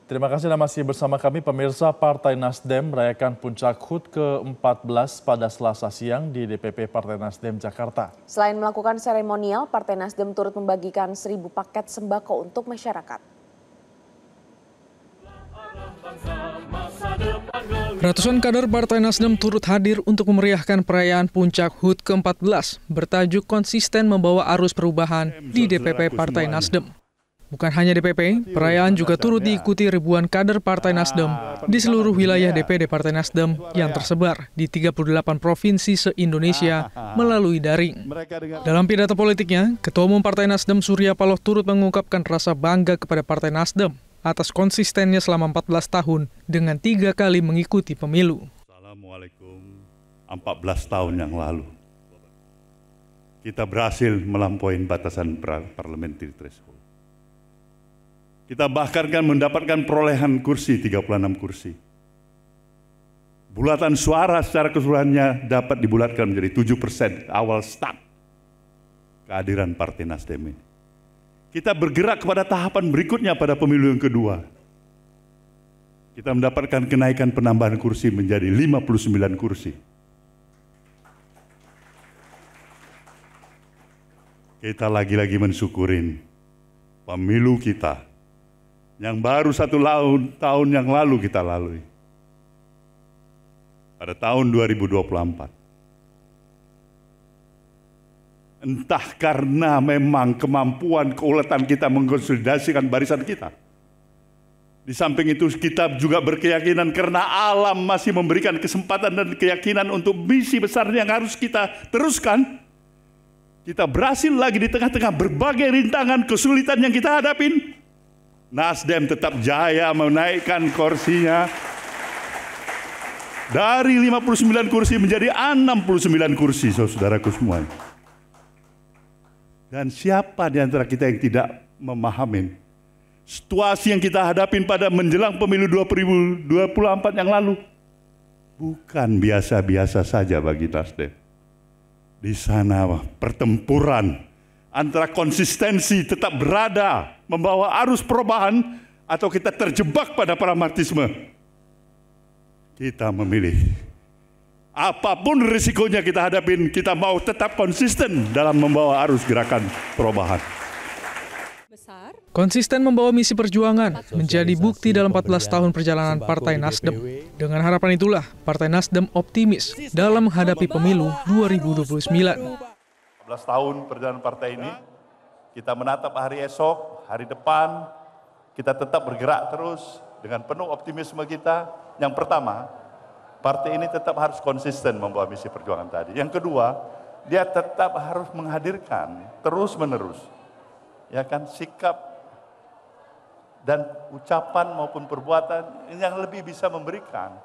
Terima kasih Anda masih bersama kami. Pemirsa, Partai Nasdem merayakan puncak HUT ke-14 pada Selasa siang di DPP Partai Nasdem Jakarta. Selain melakukan seremonial, Partai Nasdem turut membagikan 1.000 paket sembako untuk masyarakat. Ratusan kader Partai Nasdem turut hadir untuk memeriahkan perayaan puncak HUT ke-14 bertajuk konsisten membawa arus perubahan di DPP Partai Nasdem. Bukan hanya DPP, perayaan juga turut diikuti ribuan kader Partai Nasdem di seluruh wilayah DPD Partai Nasdem yang tersebar di 38 provinsi se-Indonesia melalui daring. Dalam pidato politiknya, Ketua Umum Partai Nasdem Surya Paloh turut mengungkapkan rasa bangga kepada Partai Nasdem atas konsistennya selama 14 tahun dengan 3 kali mengikuti pemilu. Assalamualaikum, 14 tahun yang lalu kita berhasil melampaui batasan parliamentary threshold. Kita bahkan kan mendapatkan perolehan kursi, 36 kursi. Bulatan suara secara keseluruhannya dapat dibulatkan menjadi 7% awal start kehadiran Partai Nasdem ini. Kita bergerak kepada tahapan berikutnya pada pemilu yang kedua. Kita mendapatkan kenaikan penambahan kursi menjadi 59 kursi. Kita lagi-lagi mensyukurin pemilu kita yang baru 1 tahun yang lalu kita lalui. Pada tahun 2024. Entah karena memang kemampuan keuletan kita mengkonsolidasikan barisan kita. Di samping itu kita juga berkeyakinan karena alam masih memberikan kesempatan dan keyakinan untuk misi besar yang harus kita teruskan. Kita berhasil lagi di tengah-tengah berbagai rintangan kesulitan yang kita hadapin. Nasdem tetap jaya menaikkan kursinya dari 59 kursi menjadi 69 kursi, saudaraku semua. Dan siapa di antara kita yang tidak memahami situasi yang kita hadapin pada menjelang pemilu 2024 yang lalu? Bukan biasa-biasa saja bagi Nasdem. Di sana pertempuran antara konsistensi tetap berada membawa arus perubahan atau kita terjebak pada pragmatisme. Kita memilih. Apapun risikonya kita hadapin, kita mau tetap konsisten dalam membawa arus gerakan perubahan. Konsisten membawa misi perjuangan menjadi bukti dalam 14 tahun perjalanan Partai Nasdem. Dengan harapan itulah, Partai Nasdem optimis dalam menghadapi pemilu 2029. 14 tahun perjalanan partai ini, kita menatap hari esok, hari depan, kita tetap bergerak terus dengan penuh optimisme kita. Yang pertama, partai ini tetap harus konsisten membawa misi perjuangan tadi. Yang kedua, dia tetap harus menghadirkan terus-menerus, ya kan, sikap dan ucapan maupun perbuatan yang lebih bisa memberikan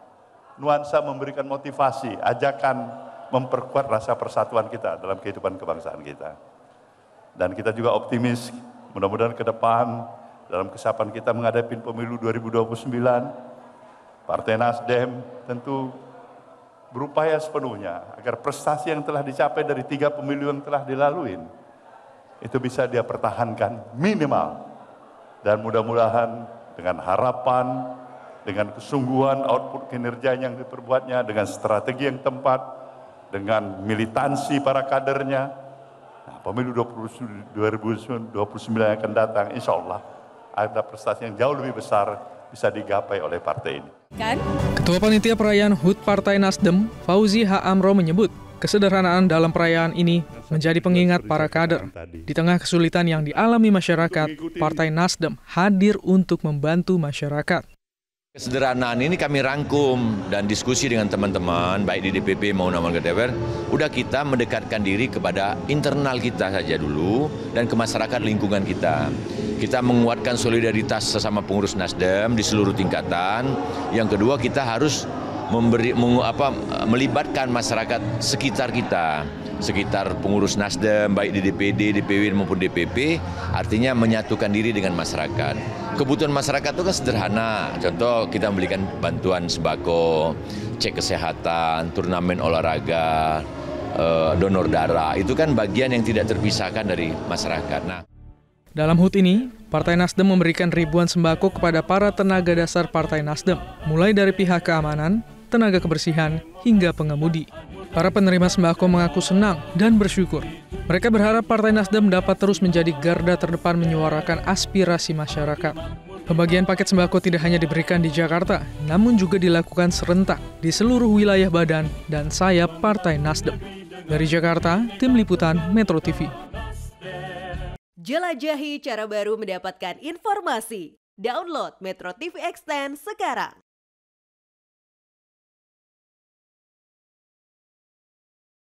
nuansa, memberikan motivasi, ajakan memperkuat rasa persatuan kita dalam kehidupan kebangsaan kita. Dan kita juga optimis, mudah-mudahan ke depan dalam kesiapan kita menghadapi pemilu 2029, Partai Nasdem tentu berupaya sepenuhnya agar prestasi yang telah dicapai dari 3 pemilu yang telah dilalui itu bisa dia pertahankan minimal. Dan mudah-mudahan dengan harapan, dengan kesungguhan output kinerja yang diperbuatnya, dengan strategi yang tepat, dengan militansi para kadernya, nah, pemilu 2029 yang akan datang, insya Allah ada prestasi yang jauh lebih besar bisa digapai oleh partai ini. Ketua Panitia Perayaan HUT Partai Nasdem, Fauzi H. Amro menyebut, kesederhanaan dalam perayaan ini menjadi pengingat para kader. Di tengah kesulitan yang dialami masyarakat, Partai Nasdem hadir untuk membantu masyarakat. Kesederhanaan ini kami rangkum dan diskusi dengan teman-teman, baik di DPP maupun anggota DPR, udah kita mendekatkan diri kepada internal kita saja dulu dan ke masyarakat lingkungan kita. Kita menguatkan solidaritas sesama pengurus Nasdem di seluruh tingkatan. Yang kedua, kita harus melibatkan masyarakat sekitar kita, sekitar pengurus Nasdem, baik di DPD, DPW maupun DPP, artinya menyatukan diri dengan masyarakat. Kebutuhan masyarakat itu kan sederhana, contoh kita memberikan bantuan sembako, cek kesehatan, turnamen olahraga, donor darah, itu kan bagian yang tidak terpisahkan dari masyarakat. Nah, Dalam HUT ini, Partai Nasdem memberikan ribuan sembako kepada para tenaga dasar Partai Nasdem, mulai dari pihak keamanan, tenaga kebersihan, hingga pengemudi. Para penerima sembako mengaku senang dan bersyukur. Mereka berharap Partai Nasdem dapat terus menjadi garda terdepan menyuarakan aspirasi masyarakat. Pembagian paket sembako tidak hanya diberikan di Jakarta, namun juga dilakukan serentak di seluruh wilayah badan dan sayap Partai Nasdem. Dari Jakarta, Tim Liputan Metro TV. Jelajahi cara baru mendapatkan informasi. Download Metro TV Extend sekarang.